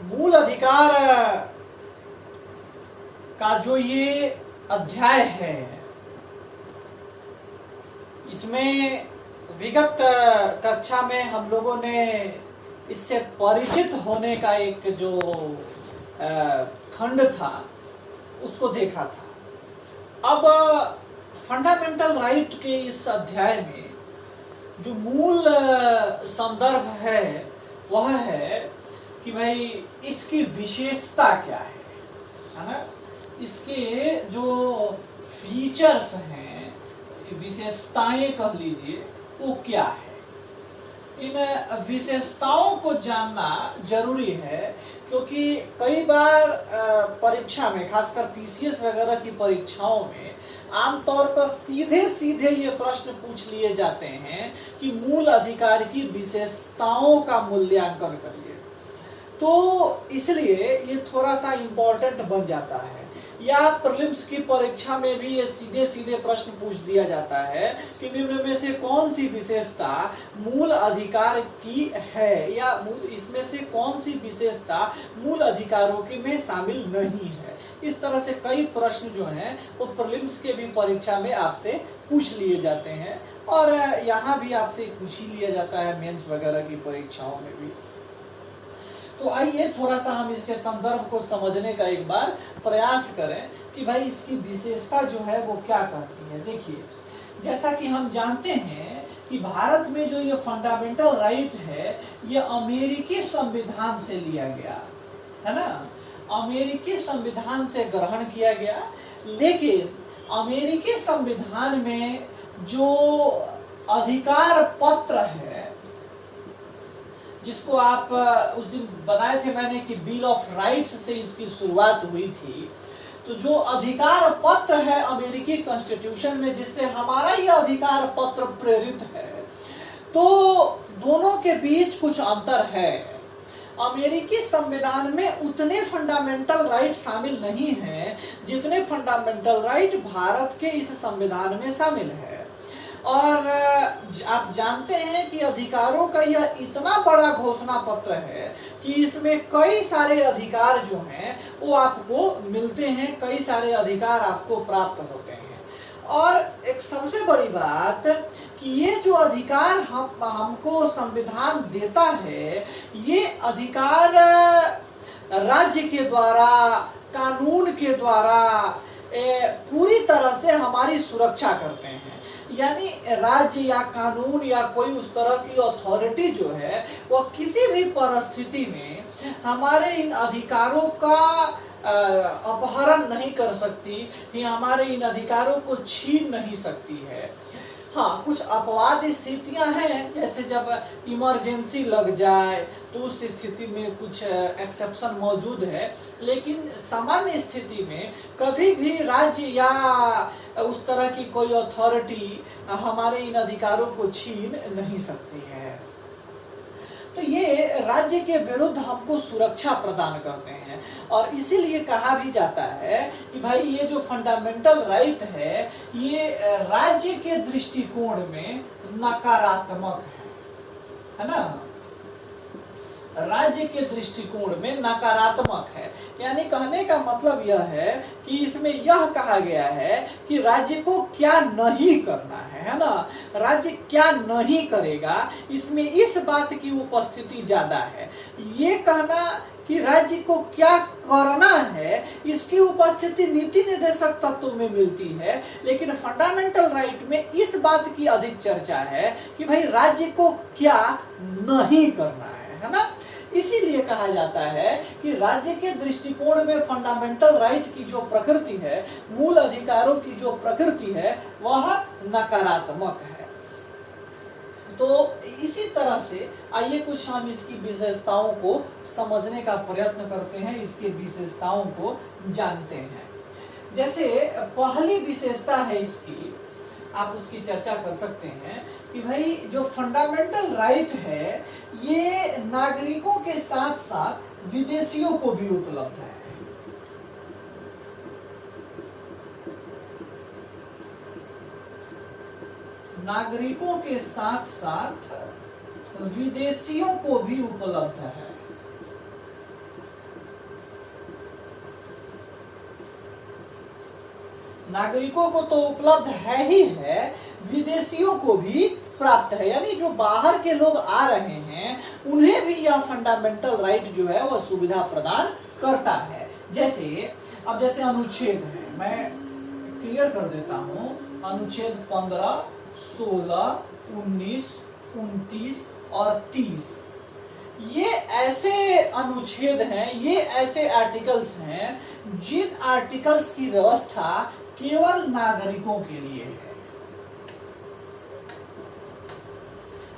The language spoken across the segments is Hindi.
मूल अधिकार का जो ये अध्याय है, इसमें विगत कक्षा में हम लोगों ने इससे परिचित होने का एक जो खंड था उसको देखा था। अब फंडामेंटल राइट के इस अध्याय में जो मूल संदर्भ है वह है कि भाई इसकी विशेषता क्या है ना। इसके जो फीचर्स हैं, विशेषताएं कह लीजिए, वो क्या है। इन विशेषताओं को जानना जरूरी है, क्योंकि कई बार परीक्षा में, खासकर पीसीएस वगैरह की परीक्षाओं में आमतौर पर सीधे सीधे ये प्रश्न पूछ लिए जाते हैं कि मूल अधिकार की विशेषताओं का मूल्यांकन करिए। तो इसलिए ये थोड़ा सा इम्पोर्टेंट बन जाता है। या प्रीलिम्स की परीक्षा में भी ये सीधे सीधे प्रश्न पूछ दिया जाता है कि निम्न में से कौन सी विशेषता मूल अधिकार की है, या इसमें से कौन सी विशेषता मूल अधिकारों के में शामिल नहीं है। इस तरह से कई प्रश्न जो हैं वो प्रीलिम्स के भी परीक्षा में आपसे पूछ लिए जाते हैं, और यहाँ भी आपसे पूछ ही लिया जाता है मेंस वगैरह की परीक्षाओं में भी। तो आइए थोड़ा सा हम इसके संदर्भ को समझने का एक बार प्रयास करें कि भाई इसकी विशेषता जो है वो क्या कहती है। देखिए, जैसा कि हम जानते हैं कि भारत में जो ये फंडामेंटल राइट है ये अमेरिकी संविधान से लिया गया है ना, अमेरिकी संविधान से ग्रहण किया गया। लेकिन अमेरिकी संविधान में जो अधिकार पत्र है, जिसको आप उस दिन बताए थे मैंने कि बिल ऑफ राइट्स से इसकी शुरुआत हुई थी, तो जो अधिकार पत्र है अमेरिकी कॉन्स्टिट्यूशन में, जिससे हमारा ये अधिकार पत्र प्रेरित है, तो दोनों के बीच कुछ अंतर है। अमेरिकी संविधान में उतने फंडामेंटल राइट शामिल नहीं हैं जितने फंडामेंटल राइट भारत के इस संविधान में शामिल है। और आप जानते हैं कि अधिकारों का यह इतना बड़ा घोषणा पत्र है कि इसमें कई सारे अधिकार जो हैं वो आपको मिलते हैं, कई सारे अधिकार आपको प्राप्त होते हैं। और एक सबसे बड़ी बात कि ये जो अधिकार हमको संविधान देता है, ये अधिकार राज्य के द्वारा, कानून के द्वारा पूरी तरह से हमारी सुरक्षा करते हैं। यानी राज्य या कानून या कोई उस तरह की अथॉरिटी जो है वह किसी भी परिस्थिति में हमारे इन अधिकारों का अपहरण नहीं कर सकती, कि हमारे इन अधिकारों को छीन नहीं सकती है। हाँ, कुछ अपवाद स्थितियां हैं, जैसे जब इमरजेंसी लग जाए तो उस स्थिति में कुछ एक्सेप्शन मौजूद है, लेकिन सामान्य स्थिति में कभी भी राज्य या उस तरह की कोई अथॉरिटी हमारे इन अधिकारों को छीन नहीं सकती है। तो ये राज्य के विरुद्ध हमको सुरक्षा प्रदान करते हैं, और इसीलिए कहा भी जाता है कि भाई ये जो फंडामेंटल राइट है ये राज्य के दृष्टिकोण में नकारात्मक है ना, राज्य के दृष्टिकोण में नकारात्मक है। यानी कहने का मतलब यह है कि इसमें यह कहा गया है कि राज्य को क्या नहीं करना है ना, राज्य क्या नहीं करेगा, इसमें इस बात की उपस्थिति ज्यादा है। ये कहना कि राज्य को क्या करना है, इसकी उपस्थिति नीति निर्देशक तत्व में मिलती है, लेकिन फंडामेंटल राइट में इस बात की अधिक चर्चा है कि भाई राज्य को क्या नहीं करना है ना। इसीलिए कहा जाता है कि राज्य के दृष्टिकोण में फंडामेंटल राइट की जो प्रकृति है, मूल अधिकारों की जो प्रकृति है, वह नकारात्मक है। तो इसी तरह से आइए कुछ हम इसकी विशेषताओं को समझने का प्रयत्न करते हैं, इसके विशेषताओं को जानते हैं। जैसे पहली विशेषता है इसकी, आप उसकी चर्चा कर सकते हैं कि भाई जो फंडामेंटल राइट है ये नागरिकों के साथ साथ विदेशियों को भी उपलब्ध है। नागरिकों के साथ साथ विदेशियों को भी उपलब्ध है। नागरिकों को तो उपलब्ध है ही है, विदेशियों को भी प्राप्त है। यानी जो बाहर के लोग आ रहे हैं उन्हें भी यह फंडामेंटल राइट जो है वह सुविधा प्रदान करता है। जैसे अनुच्छेद है, मैं क्लियर कर देता हूं, अनुच्छेद 15, 16, 19, 29 और 30 ये ऐसे अनुच्छेद हैं, ये ऐसे आर्टिकल्स हैं जिन आर्टिकल्स की व्यवस्था केवल नागरिकों के लिए है।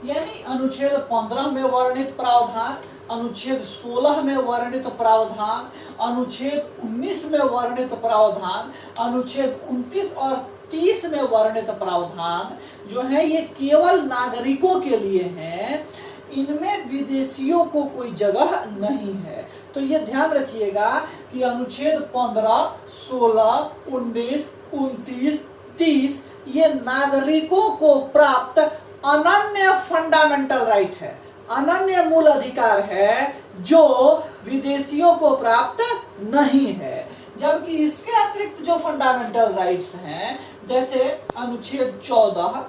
यानी अनुच्छेद 15 में वर्णित प्रावधान, अनुच्छेद 16 में वर्णित प्रावधान, अनुच्छेद 19 में वर्णित प्रावधान, अनुच्छेद 29 और 30 में वर्णित प्रावधान जो है ये केवल नागरिकों के लिए हैं, इनमें विदेशियों को कोई जगह नहीं है। तो ये ध्यान रखिएगा कि अनुच्छेद 15, 16, 19, 29, 30 ये नागरिकों को प्राप्त अनन्य फंडामेंटल राइट है, अनन्य मूल अधिकार है जो विदेशियों को प्राप्त नहीं है। जबकि इसके अतिरिक्त जो फंडामेंटल राइट्स हैं जैसे अनुच्छेद 14,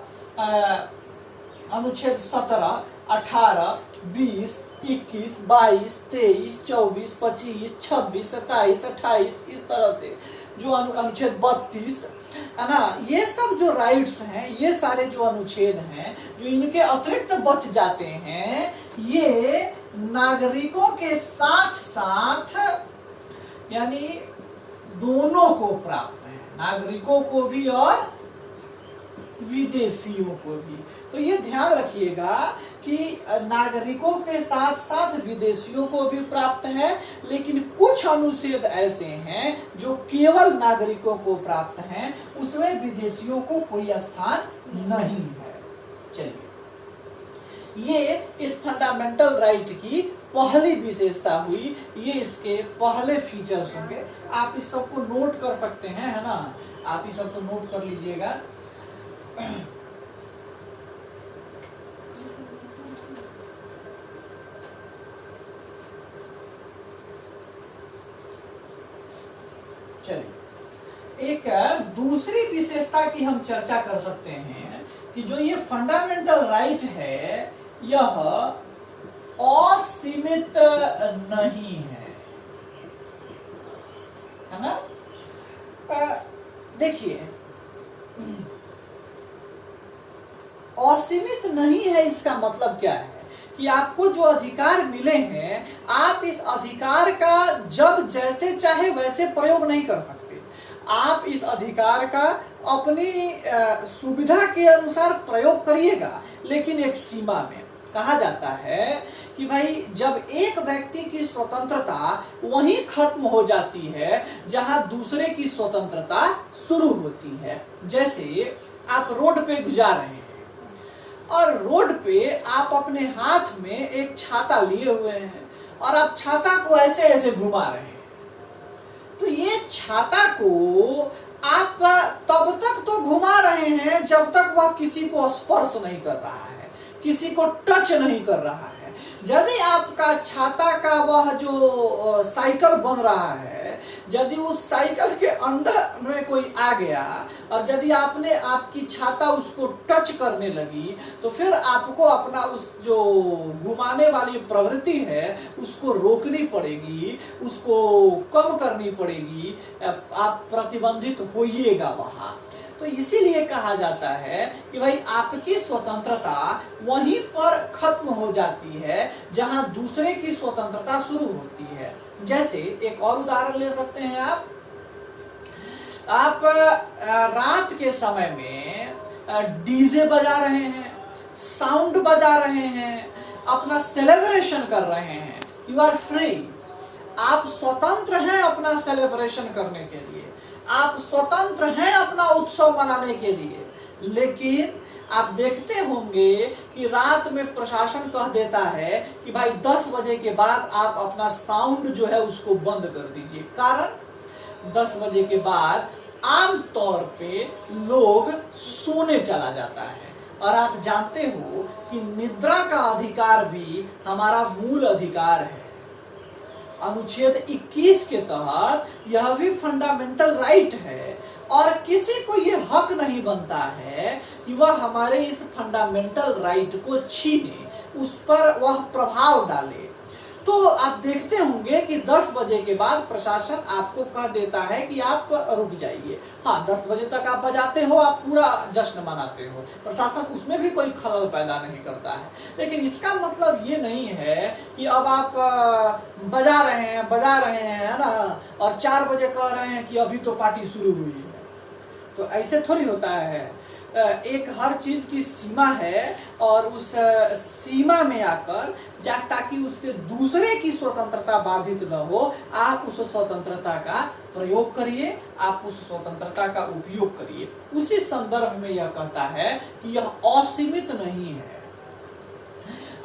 अनुच्छेद 17, 18, 20, 21, 22, 23, 24, 25, 26, 27, 28 इस तरह से जो अनुच्छेद 32 है ना, ये सब जो राइट्स हैं, ये सारे जो अनुच्छेद हैं जो इनके अतिरिक्त बच जाते हैं, ये नागरिकों के साथ साथ यानी दोनों को प्राप्त है, नागरिकों को भी और विदेशियों को भी। तो ये ध्यान रखिएगा कि नागरिकों के साथ साथ विदेशियों को भी प्राप्त है, लेकिन कुछ अनुच्छेद ऐसे हैं जो केवल नागरिकों को प्राप्त हैं, उसमें विदेशियों को कोई स्थान नहीं है। चलिए, ये इस फंडामेंटल राइट की पहली विशेषता हुई, ये इसके पहले फीचर्स होंगे। आप इस सबको नोट कर सकते हैं, है ना, आप इस सबको नोट कर लीजिएगा। चलिए, एक दूसरी विशेषता की हम चर्चा कर सकते हैं कि जो ये फंडामेंटल राइट है यह असीमित नहीं है ना। देखिए, असीमित नहीं है इसका मतलब क्या है कि आपको जो अधिकार मिले हैं आप इस अधिकार का जब जैसे चाहे वैसे प्रयोग नहीं कर सकते। आप इस अधिकार का अपनी सुविधा के अनुसार प्रयोग करिएगा, लेकिन एक सीमा में। कहा जाता है कि भाई जब एक व्यक्ति की स्वतंत्रता वहीं खत्म हो जाती है जहां दूसरे की स्वतंत्रता शुरू होती है। जैसे आप रोड पे गुजार रहे हैं और रोड पे आप अपने हाथ में एक छाता लिए हुए हैं और आप छाता को ऐसे ऐसे घुमा रहे हैं, तो ये छाता को आप तब तक तो घुमा रहे हैं जब तक वह किसी को स्पर्श नहीं कर रहा है, किसी को टच नहीं कर रहा है। यदि आपका छाता का वह जो साइकिल बन रहा है, यदि उस साइकिल के अंदर में कोई आ गया और यदि आपने आपकी छाता उसको टच करने लगी, तो फिर आपको अपना उस जो घुमाने वाली प्रवृत्ति है उसको रोकनी पड़ेगी, उसको कम करनी पड़ेगी, आप प्रतिबंधित होइएगा वहां। तो इसीलिए कहा जाता है कि भाई आपकी स्वतंत्रता वहीं पर खत्म हो जाती है जहां दूसरे की स्वतंत्रता शुरू होती है। जैसे एक और उदाहरण ले सकते हैं आप रात के समय में डीजे बजा रहे हैं, साउंड बजा रहे हैं, अपना सेलिब्रेशन कर रहे हैं। यू आर फ्री, आप स्वतंत्र हैं अपना सेलिब्रेशन करने के लिए, आप स्वतंत्र हैं अपना उत्सव मनाने के लिए। लेकिन आप देखते होंगे कि रात में प्रशासन कह देता है कि भाई 10 बजे के बाद आप अपना साउंड जो है उसको बंद कर दीजिए। कारण 10 बजे के बाद आम तौर पे लोग सोने चला जाता है, और आप जानते हो कि निद्रा का अधिकार भी हमारा मूल अधिकार है। अनुच्छेद 21 के तहत यह भी फंडामेंटल राइट है और किसी को ये हक नहीं बनता है कि वह हमारे इस फंडामेंटल राइट को छीने, उस पर वह प्रभाव डाले। तो आप देखते होंगे कि 10 बजे के बाद प्रशासन आपको कह देता है कि आप रुक जाइए। हाँ, 10 बजे तक आप बजाते हो, आप पूरा जश्न मनाते हो, प्रशासन उसमें भी कोई खलल पैदा नहीं करता है। लेकिन इसका मतलब ये नहीं है कि अब आप बजा रहे हैं, है ना, और 4 बजे कह रहे हैं कि अभी तो पार्टी शुरू हुई है। तो ऐसे थोड़ी होता है। एक हर चीज की सीमा है और उस सीमा में आकर ताकि उससे दूसरे की स्वतंत्रता बाधित न हो, आप उस स्वतंत्रता का प्रयोग करिए, आप उस स्वतंत्रता का उपयोग करिए। उसी संदर्भ में यह कहता है कि यह असीमित नहीं है।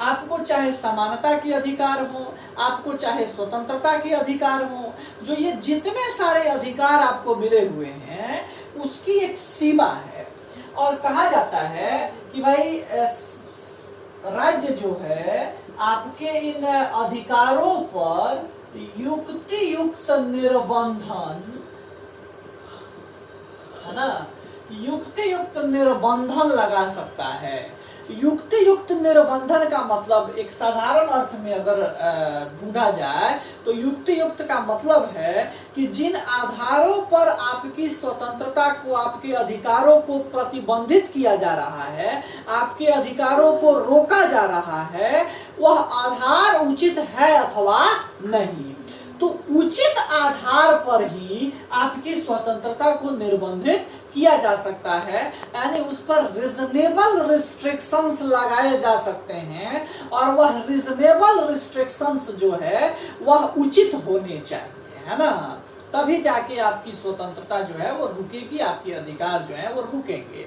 आपको चाहे समानता के अधिकार हो, आपको चाहे स्वतंत्रता के अधिकार हो, जो ये जितने सारे अधिकार आपको मिले हुए हैं उसकी एक सीमा है। और कहा जाता है कि भाई राज्य जो है आपके इन अधिकारों पर युक्ति युक्त निर्बंधन, है ना, युक्ति युक्त निर्बंधन लगा सकता है। युक्ति युक्त निर्बंधन का मतलब एक साधारण अर्थ में अगर ढूंढा जाए तो युक्ति युक्त का मतलब है कि जिन आधारों पर आपकी स्वतंत्रता को, आपके अधिकारों को प्रतिबंधित किया जा रहा है, आपके अधिकारों को रोका जा रहा है, वह आधार उचित है अथवा नहीं। तो उचित आधार पर ही आपकी स्वतंत्रता को निर्बंधित किया जा सकता है, यानी उस पर रीजनेबल रिस्ट्रिक्शंस लगाए जा सकते हैं, और वह रीजनेबल रिस्ट्रिक्शंस जो है वह उचित होने चाहिए, है ना, तभी जाके आपकी स्वतंत्रता जो है वो रुकेगी, आपके अधिकार जो है वो रुकेंगे।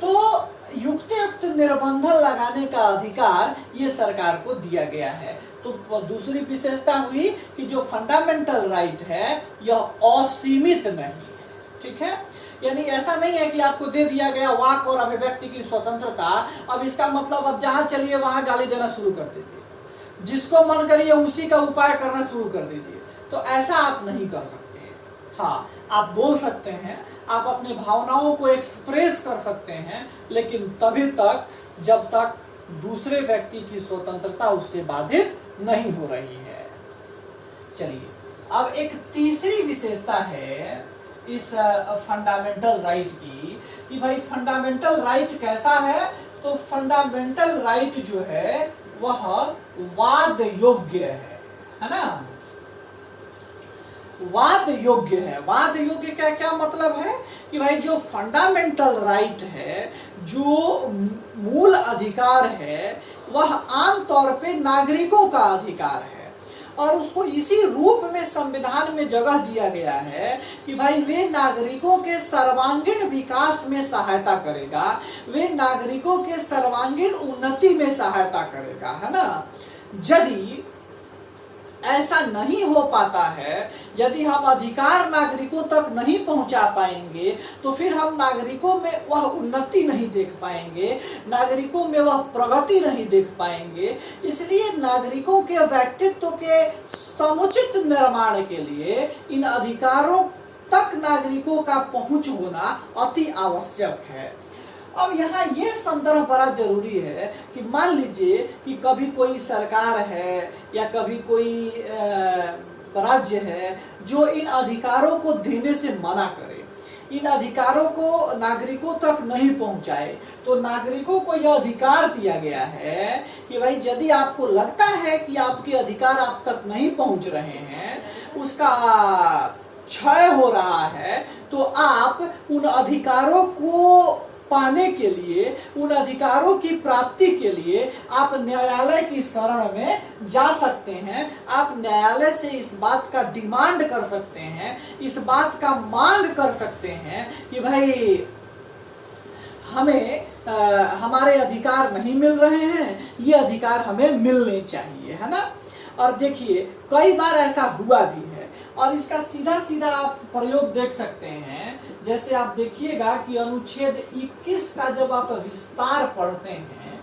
तो युक्तियुक्त निर्बंधन लगाने का अधिकार ये सरकार को दिया गया है। तो दूसरी विशेषता हुई कि जो फंडामेंटल राइट है यह असीमित नहीं है, ठीक है। यानी ऐसा नहीं है कि आपको दे दिया गया वाक और अभिव्यक्ति की स्वतंत्रता, अब इसका मतलब अब जहां चलिए वहां गाली देना शुरू कर दीजिए, जिसको मन करिए उसी का उपाय करना शुरू कर दीजिए। तो ऐसा आप नहीं कर सकते। हाँ, आप बोल सकते हैं, आप अपनी भावनाओं को एक्सप्रेस कर सकते हैं, लेकिन तभी तक जब तक दूसरे व्यक्ति की स्वतंत्रता उससे बाधित नहीं हो रही है। चलिए, अब एक तीसरी विशेषता है इस फंडामेंटल राइट की कि भाई फंडामेंटल राइट कैसा है। तो फंडामेंटल राइट जो है वह वाद योग्य है ना, वाद योग्य है। वाद योग्य का क्या मतलब है कि भाई जो फंडामेंटल राइट है, जो मूल अधिकार है, वह आमतौर पे नागरिकों का अधिकार है, और उसको इसी रूप में संविधान में जगह दिया गया है कि भाई वे नागरिकों के सर्वांगीण विकास में सहायता करेगा, वे नागरिकों के सर्वांगीण उन्नति में सहायता करेगा, है ना। यदि ऐसा नहीं हो पाता है, यदि हम अधिकार नागरिकों तक नहीं पहुंचा पाएंगे, तो फिर हम नागरिकों में वह उन्नति नहीं देख पाएंगे, नागरिकों में वह प्रगति नहीं देख पाएंगे। इसलिए नागरिकों के व्यक्तित्व के समुचित निर्माण के लिए इन अधिकारों तक नागरिकों का पहुंच होना अति आवश्यक है। अब यहाँ ये संदर्भ बड़ा जरूरी है कि मान लीजिए कि कभी कोई सरकार है या कभी कोई राज्य है जो इन अधिकारों को देने से मना करे, इन अधिकारों को नागरिकों तक नहीं पहुंचाए। तो नागरिकों को यह अधिकार दिया गया है कि भाई यदि आपको लगता है कि आपके अधिकार आप तक नहीं पहुंच रहे हैं, उसका क्षय हो रहा है, तो आप उन अधिकारों को पाने के लिए, उन अधिकारों की प्राप्ति के लिए आप न्यायालय की शरण में जा सकते हैं। आप न्यायालय से इस बात का डिमांड कर सकते हैं, इस बात का मांग कर सकते हैं कि भाई हमें हमारे अधिकार नहीं मिल रहे हैं, ये अधिकार हमें मिलने चाहिए, है ना। और देखिए कई बार ऐसा हुआ भी है, और इसका सीधा सीधा आप प्रयोग देख सकते हैं। जैसे आप देखिएगा कि अनुच्छेद 21 का जब आप विस्तार पढ़ते हैं,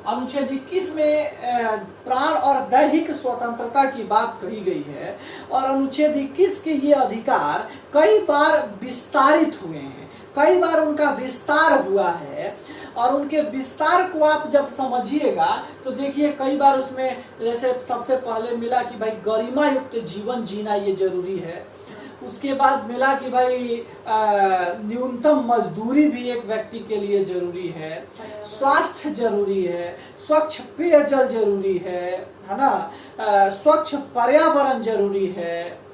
अनुच्छेद 21 में प्राण और दैहिक स्वतंत्रता की बात कही गई है और अनुच्छेद 21 के ये अधिकार कई बार विस्तारित हुए हैं, कई बार उनका विस्तार हुआ है और उनके विस्तार को आप जब समझिएगा तो देखिए कई बार उसमें जैसे सबसे पहले मिला कि भाई गरिमा युक्त जीवन जीना ये जरूरी है, उसके बाद मिला कि भाई न्यूनतम मजदूरी भी एक व्यक्ति के लिए जरूरी है, स्वास्थ्य जरूरी है, स्वच्छ पेयजल जरूरी है ना, स्वच्छ पर्यावरण जरूरी है।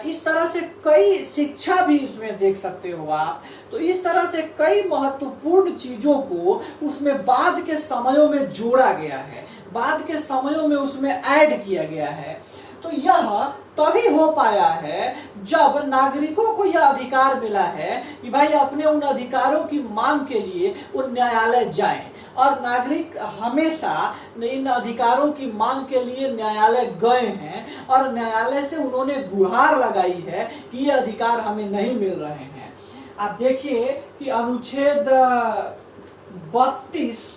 इस तरह से कई शिक्षा भी इसमें देख सकते हो आप। तो इस तरह से कई महत्वपूर्ण चीजों को उसमें बाद के समयों में जोड़ा गया है, बाद के समयों में उसमें ऐड किया गया है। तो यह तभी हो पाया है जब नागरिकों को यह अधिकार मिला है कि भाई अपने उन अधिकारों की मांग के लिए वो न्यायालय जाएं और नागरिक हमेशा इन अधिकारों की मांग के लिए न्यायालय गए हैं और न्यायालय से उन्होंने गुहार लगाई है कि ये अधिकार हमें नहीं मिल रहे हैं। आप देखिए कि अनुच्छेद 32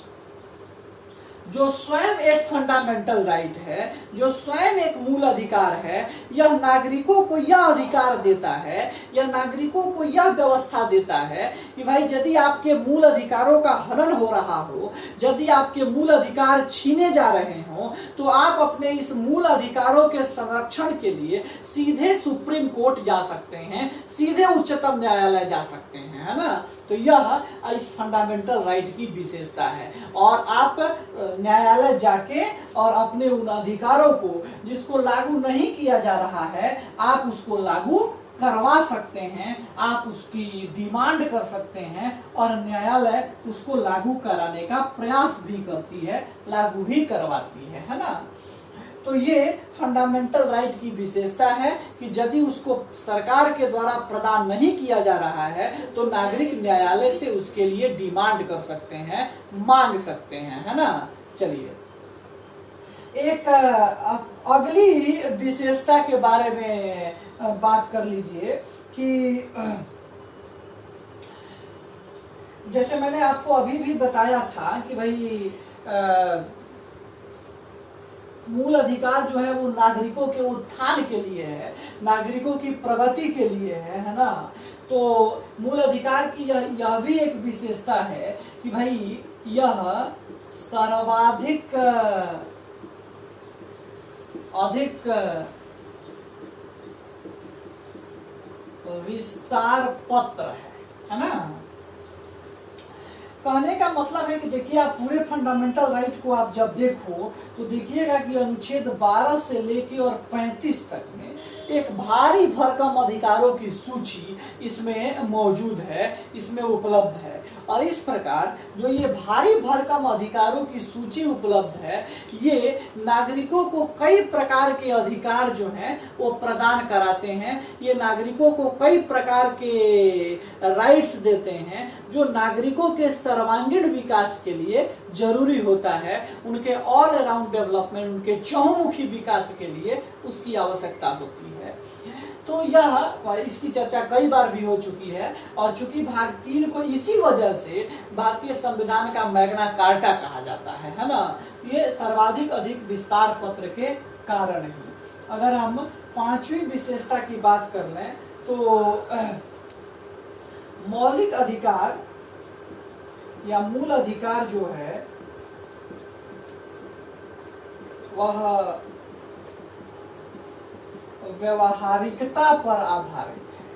जो स्वयं एक फंडामेंटल राइट है, जो स्वयं एक मूल अधिकार है, यह नागरिकों को यह अधिकार देता है, यह नागरिकों को यह व्यवस्था देता है कि भाई यदि आपके मूल अधिकारों का हनन हो रहा हो, यदि आपके मूल अधिकार छीने जा रहे हो, तो आप अपने इस मूल अधिकारों के संरक्षण के लिए सीधे सुप्रीम कोर्ट जा सकते हैं, सीधे उच्चतम न्यायालय जा सकते हैं, है ना। तो यह इस फंडामेंटल राइट की विशेषता है और आप न्यायालय जाके और अपने उन अधिकारों को जिसको लागू नहीं किया जा रहा है आप उसको लागू करवा सकते हैं, आप उसकी डिमांड कर सकते हैं और न्यायालय उसको लागू कराने का प्रयास भी करती है, लागू भी करवाती है ना। तो ये फंडामेंटल राइट की विशेषता है कि यदि उसको सरकार के द्वारा प्रदान नहीं किया जा रहा है तो नागरिक न्यायालय से उसके लिए डिमांड कर सकते हैं, मांग सकते हैं, है ना। चलिए एक अगली विशेषता के बारे में बात कर लीजिए कि जैसे मैंने आपको अभी भी बताया था कि भाई मूल अधिकार जो है वो नागरिकों के उत्थान के लिए है, नागरिकों की प्रगति के लिए है ना। तो मूल अधिकार की यह भी एक विशेषता है कि भाई यह सर्वाधिक अधिक विस्तार पत्र है ना। कहने का मतलब है कि देखिए आप पूरे फंडामेंटल राइट को आप जब देखो तो देखिएगा कि अनुच्छेद 12 से लेके और 35 तक में एक भारी भरकम अधिकारों की सूची इसमें मौजूद है, इसमें उपलब्ध है। और इस प्रकार जो ये भारी भरकम अधिकारों की सूची उपलब्ध है ये नागरिकों को कई प्रकार के अधिकार जो हैं वो प्रदान कराते हैं, ये नागरिकों को कई प्रकार के राइट्स देते हैं जो नागरिकों के सर्वांगीण विकास के लिए जरूरी होता है, उनके ऑल अराउंड डेवलपमेंट, उनके चहुमुखी विकास के लिए उसकी आवश्यकता होती है। तो यह इसकी चर्चा कई बार भी हो चुकी है और चूंकि भाग 3 को इसी वजह से भारतीय संविधान का मैग्ना कार्टा कहा जाता है ना, ये सर्वाधिक अधिक विस्तार पत्र के कारण ही। अगर हम 5वीं विशेषता की बात कर लें तो मौलिक अधिकार या मूल अधिकार जो है वह व्यवहारिकता पर आधारित है,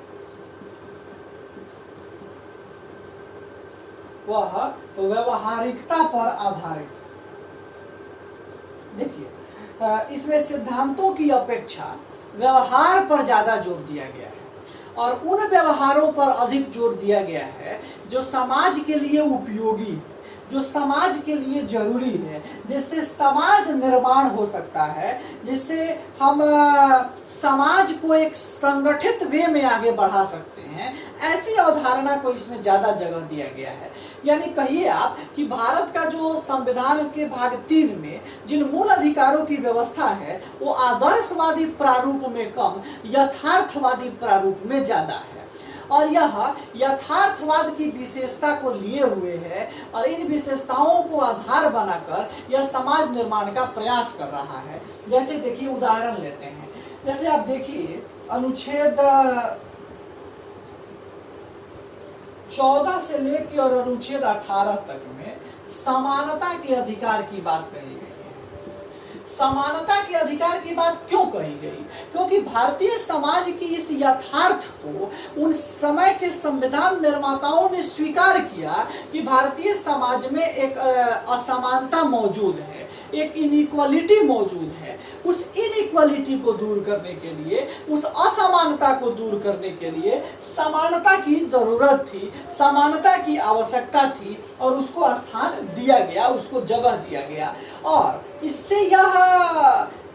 वह व्यवहारिकता पर आधारित है। देखिए इसमें सिद्धांतों की अपेक्षा व्यवहार पर ज्यादा जोर दिया गया है और उन व्यवहारों पर अधिक जोर दिया गया है जो समाज के लिए उपयोगी है, जो समाज के लिए जरूरी है, जिससे समाज निर्माण हो सकता है, जिससे हम समाज को एक संगठित वे में आगे बढ़ा सकते हैं। ऐसी अवधारणा को इसमें ज्यादा जगह दिया गया है। यानी कहिए आप कि भारत का जो संविधान के भाग 3 में जिन मूल अधिकारों की व्यवस्था है वो आदर्शवादी प्रारूप में कम, यथार्थवादी प्रारूप में ज्यादा है। और यह यथार्थवाद की विशेषता को लिए हुए है और इन विशेषताओं को आधार बनाकर यह समाज निर्माण का प्रयास कर रहा है। जैसे देखिए, उदाहरण लेते हैं, जैसे आप देखिए अनुच्छेद 14 से लेकर और अनुच्छेद 18 तक में समानता के अधिकार की बात कही गई है। समानता के अधिकार की बात क्यों कही गई? क्योंकि भारतीय समाज की इस यथार्थ को उन समय के संविधान निर्माताओं ने स्वीकार किया कि भारतीय समाज में एक असमानता मौजूद है, एक इनइक्वालिटी मौजूद है। उस इनइक्वालिटी को दूर करने के लिए, उस असमानता को दूर करने के लिए समानता की जरूरत थी, समानता की आवश्यकता थी और उसको स्थान दिया गया, उसको जगह दिया गया। और इससे यह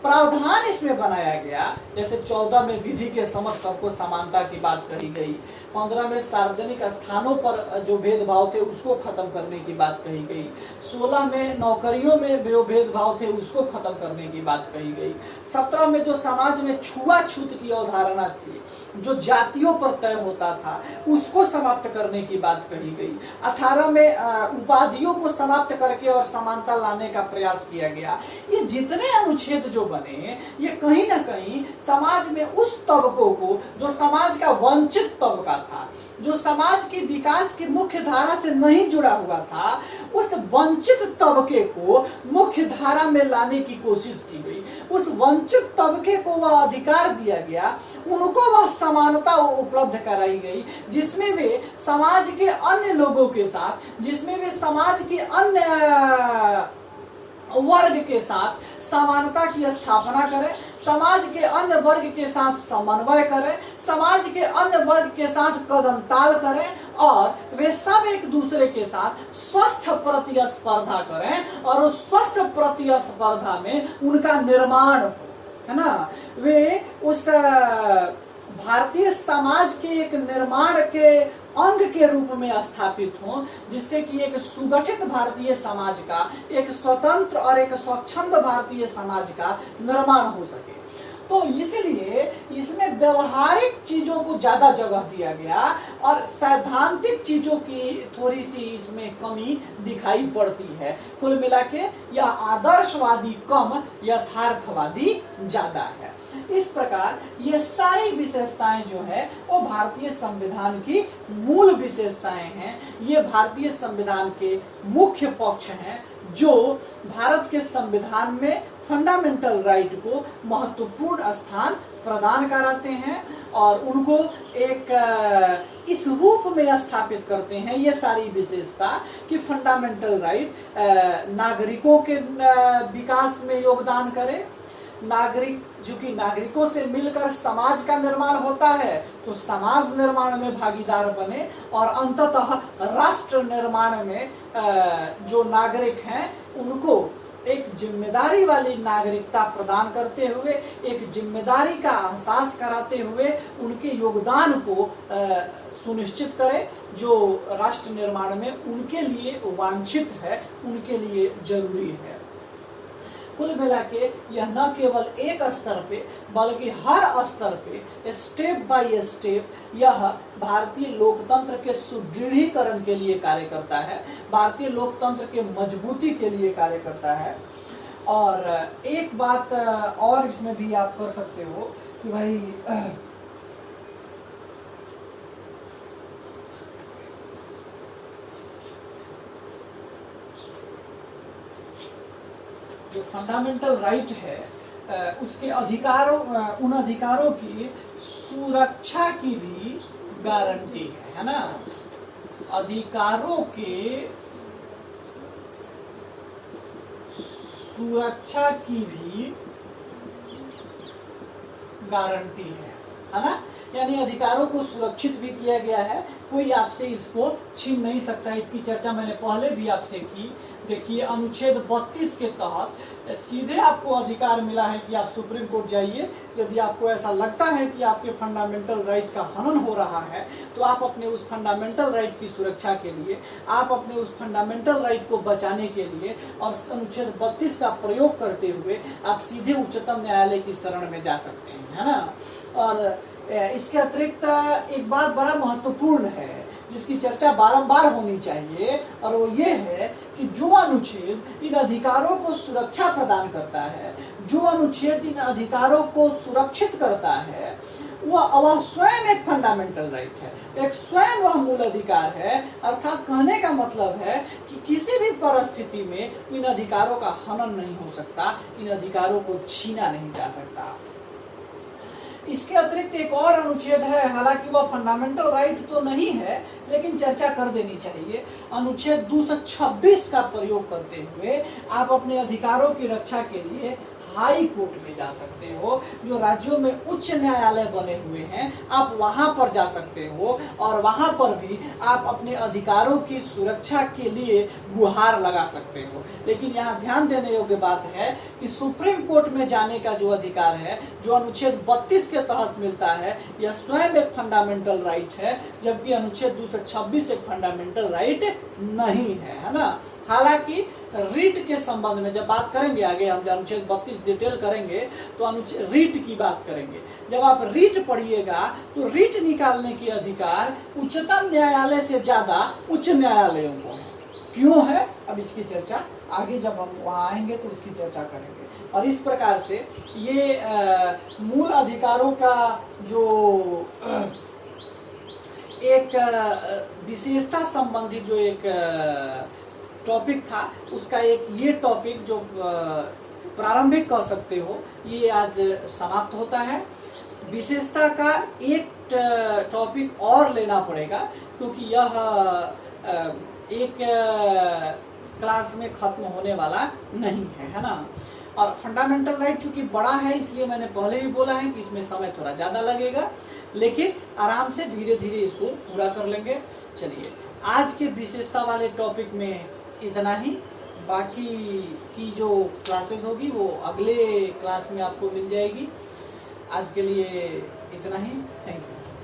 प्रावधान इसमें बनाया गया, जैसे 14 में विधि के समक्ष सबको समानता की बात कही गई, 15 में सार्वजनिक स्थानों पर जो भेदभाव थे उसको खत्म करने की बात कही गई, 16 में नौकरियों में जो भेदभाव थे उसको खत्म करने की बात कही गई, 17 में जो समाज में छुआछूत की अवधारणा थी, जो जातियों पर तय होता था, उसको समाप्त करने की बात कही गई, 18 में उपाधियों को समाप्त करके और समानता लाने का प्रयास किया गया। ये जितने अनुच्छेद जो बने, ये कहीं ना कहीं समाज में उस तबकों को, जो समाज का वंचित तबका था, जो समाज के विकास की मुख्य धारा से नहीं जुड़ा हुआ था, उस वंचित तबके को मुख्य धारा में लाने की कोशिश की गई। उस वंचित तबके को वह अधिकार दिया गया, उनको वह समानता उपलब्ध कराई गई, जिसमें वे समाज के अन्य लोगों के साथ, जिसमें वे समाज के अन्य वर्ग के साथ समानता की स्थापना करें, समाज के अन्य वर्ग के साथ समन्वय करें, समाज के अन्य वर्ग के साथ कदम ताल करें और वे सब एक दूसरे के साथ स्वस्थ प्रतिस्पर्धा करें और उस स्वस्थ प्रतिस्पर्धा में उनका निर्माण हो, है ना। वे उस भारतीय समाज के एक निर्माण के अंग के रूप में स्थापित हों, जिससे कि एक सुगठित भारतीय समाज का, एक स्वतंत्र और एक स्वच्छंद भारतीय समाज का निर्माण हो सके। तो इसलिए इसमें व्यवहारिक चीजों को ज्यादा जगह दिया गया और सैद्धांतिक चीजों की थोड़ी सी इसमें कमी दिखाई पड़ती है। कुल मिला के यह आदर्शवादी कम, यथार्थवादी ज्यादा है। इस प्रकार ये सारी विशेषताएं जो है वो भारतीय संविधान की मूल विशेषताएं हैं। ये भारतीय संविधान के मुख्य पक्ष हैं जो भारत के संविधान में फंडामेंटल राइट को महत्वपूर्ण स्थान प्रदान कराते हैं और उनको एक इस रूप में स्थापित करते हैं। ये सारी विशेषता कि फंडामेंटल राइट नागरिकों के विकास में योगदान करे, नागरिक चूंकि नागरिकों से मिलकर समाज का निर्माण होता है तो समाज निर्माण में भागीदार बने और अंततः राष्ट्र निर्माण में जो नागरिक हैं उनको एक जिम्मेदारी वाली नागरिकता प्रदान करते हुए, एक जिम्मेदारी का एहसास कराते हुए उनके योगदान को सुनिश्चित करें जो राष्ट्र निर्माण में उनके लिए वांछित है, उनके लिए जरूरी है। कुल मिला के यह न केवल एक स्तर पे बल्कि हर स्तर पे स्टेप बाय स्टेप यह भारतीय लोकतंत्र के सुदृढ़ीकरण के लिए कार्य करता है, भारतीय लोकतंत्र के मजबूती के लिए कार्य करता है। और एक बात और इसमें भी आप कर सकते हो कि भाई जो फंडामेंटल राइट है उसके अधिकारों, उन अधिकारों की सुरक्षा की भी गारंटी है ना। अधिकारों के सुरक्षा की भी गारंटी है ना। यानी अधिकारों को सुरक्षित भी किया गया है, कोई आपसे इसको छीन नहीं सकता। इसकी चर्चा मैंने पहले भी आपसे की। देखिए अनुच्छेद 32 के तहत सीधे आपको अधिकार मिला है कि आप सुप्रीम कोर्ट जाइए, यदि आपको ऐसा लगता है कि आपके फंडामेंटल राइट का हनन हो रहा है तो आप अपने उस फंडामेंटल राइट की सुरक्षा के लिए, आप अपने उस फंडामेंटल राइट को बचाने के लिए और अनुच्छेद 32 का प्रयोग करते हुए आप सीधे उच्चतम न्यायालय की शरण में जा सकते हैं, है ना। और इसके अतिरिक्त एक बात बड़ा महत्वपूर्ण है जिसकी चर्चा बारंबार होनी चाहिए, और वो ये है कि जो अनुच्छेद इन अधिकारों को सुरक्षा प्रदान करता है, जो अनुच्छेद इन अधिकारों को सुरक्षित करता है, वह स्वयं एक फंडामेंटल राइट है, एक स्वयं वह मूल अधिकार है। अर्थात कहने का मतलब है कि किसी भी परिस्थिति में इन अधिकारों का हनन नहीं हो सकता, इन अधिकारों को छीना नहीं जा सकता। इसके अतिरिक्त एक और अनुच्छेद है, हालांकि वह फंडामेंटल राइट तो नहीं है, लेकिन चर्चा कर देनी चाहिए। अनुच्छेद 226 का प्रयोग करते हुए आप अपने अधिकारों की रक्षा के लिए हाई कोर्ट में जा सकते हो। जो राज्यों में उच्च न्यायालय बने हुए हैं, आप वहां पर जा सकते हो, और वहां पर भी आप अपने अधिकारों की सुरक्षा के लिए गुहार लगा सकते हो। लेकिन यहाँ ध्यान देने योग्य बात है कि सुप्रीम कोर्ट में जाने का जो अधिकार है, जो अनुच्छेद 32 के तहत मिलता है, यह स्वयं एक फंडामेंटल राइट है, जबकि अनुच्छेद 226 एक फंडामेंटल राइट नहीं है ना। हालांकि रीट के संबंध में जब बात करेंगे, आगे हम अनुच्छेद 32 डिटेल करेंगे तो अनुच्छेद रीट की बात करेंगे। जब आप रीट पढ़िएगा तो रीट निकालने की अधिकार उच्चतम न्यायालय से ज्यादा उच्च न्यायालयों को है। क्यों है, अब इसकी चर्चा आगे जब हम वहां आएंगे तो इसकी चर्चा करेंगे। और इस प्रकार से ये मूल अधिकारों का जो एक विशेषता संबंधी जो एक टॉपिक था, उसका एक ये टॉपिक जो प्रारंभिक कह सकते हो, ये आज समाप्त होता है। विशेषता का एक टॉपिक और लेना पड़ेगा, क्योंकि यह एक क्लास में खत्म होने वाला नहीं है ना। और फंडामेंटल राइट चूंकि बड़ा है, इसलिए मैंने पहले भी बोला है कि इसमें समय थोड़ा ज़्यादा लगेगा, लेकिन आराम से धीरे धीरे इसको पूरा कर लेंगे। चलिए, आज के विशेषता वाले टॉपिक में इतना ही। बाकी की जो क्लासेस होगी वो अगले क्लास में आपको मिल जाएगी। आज के लिए इतना ही। Thank you.